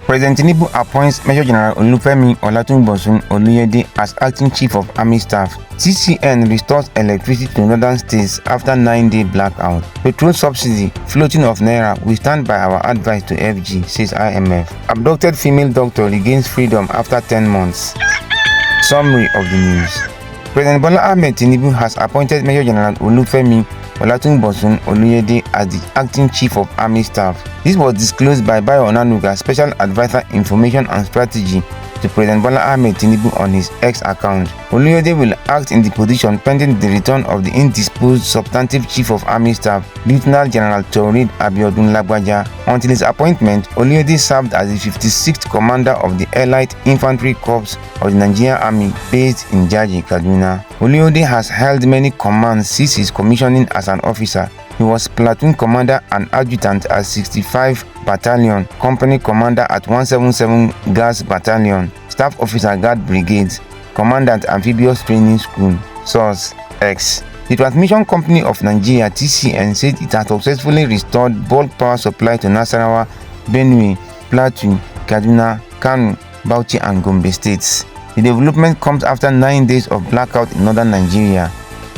President Tinubu appoints Major General Olufemi Olatubosun Oluyede as acting chief of army staff. CCN restores electricity to northern states after 9-day blackout. Petrol subsidy, floating of Naira, we stand by our advice to FG, says IMF. Abducted female doctor regains freedom after 10 months. Summary of the news. President Bola Ahmed Tinubu has appointed Major General Olufemi Olatubosun Oluyede as the acting chief of army staff. This was disclosed by Bayo, Onanuga, Special Advisor Information and Strategy to President Bola Ahmed Tinubu on his X account. Oluyede will act in the position pending the return of the indisposed substantive chief of army staff, Lieutenant General Taoreed Abiodun Lagbaja. Until his appointment, Oluyede served as the 56th commander of the Elite Infantry Corps of the Nigerian Army based in Jaji, Kaduna. Oluyede has held many commands since his commissioning as an officer. He was platoon commander and adjutant at 65 Battalion, company commander at 177 Gas Battalion, staff officer Guard Brigades, commandant Amphibious Training School. Source X. The Transmission Company of Nigeria (TCN) said it has successfully restored bulk power supply to Nasarawa, Benue, Plateau, Kaduna, Kano, Bauchi and Gombe states. The development comes after 9 days of blackout in northern Nigeria.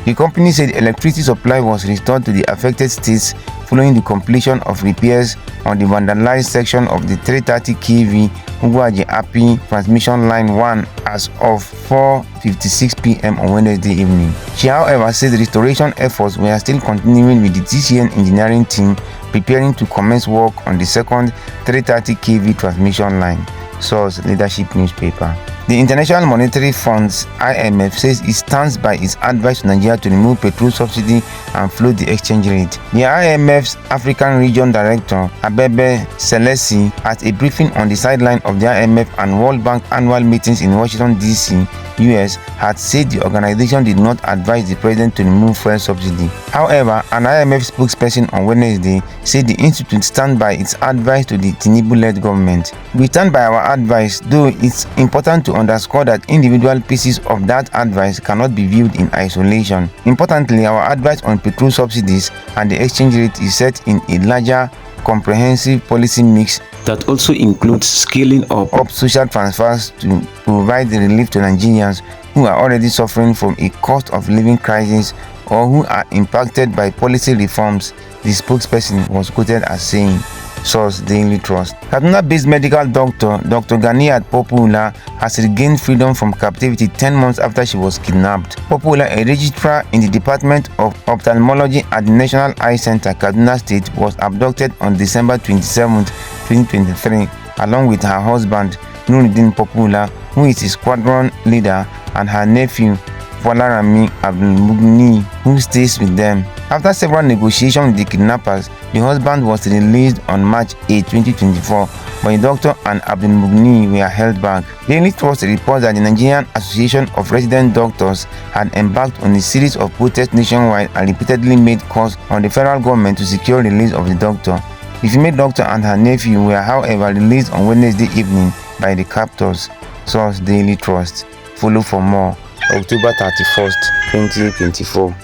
The company said electricity supply was restored to the affected states following the completion of repairs on the vandalized section of the 330 kV Ugwaji-Api transmission line 1 as of 4:56 p.m. on Wednesday evening. She, however, said restoration efforts were still continuing with the TCN engineering team preparing to commence work on the second 330 kV transmission line. Source Leadership Newspaper. The International Monetary Fund (IMF) says it stands by its advice to Nigeria to remove petrol subsidy and float the exchange rate. The IMF's African Region Director, Abebe Selesi, at a briefing on the sideline of the IMF and World Bank annual meetings in Washington, D.C., US, had said the organization did not advise the president to remove fuel subsidy. However, an IMF spokesperson on Wednesday said the institute stands by its advice to the Tinubu-led government. We stand by our advice, though it's important to underscore that individual pieces of that advice cannot be viewed in isolation. Importantly, our advice on petrol subsidies and the exchange rate is set in a larger, comprehensive policy mix that also includes scaling up social transfers to provide the relief to Nigerians who are already suffering from a cost of living crisis or who are impacted by policy reforms, the spokesperson was quoted as saying. Source Daily Trust. Kaduna-based medical doctor Dr. Ganiat Popoola has regained freedom from captivity 10 months after she was kidnapped. Popoola, a registrar in the Department of Ophthalmology at the National Eye Center, Kaduna State, was abducted on December 27, 2023, along with her husband, Nuruddin Popoola, who is a squadron leader, and her nephew, Folarami Abdulmugni, who stays with them. After several negotiations with the kidnappers, the husband was released on March 8, 2024, but the doctor and Abdulmugni were held back. Daily Trust reports that the Nigerian Association of Resident Doctors had embarked on a series of protests nationwide and repeatedly made calls on the federal government to secure release of the doctor. The female doctor and her nephew were, however, released on Wednesday evening by the captors. Source Daily Trust. Follow for more. October 31st, 2024.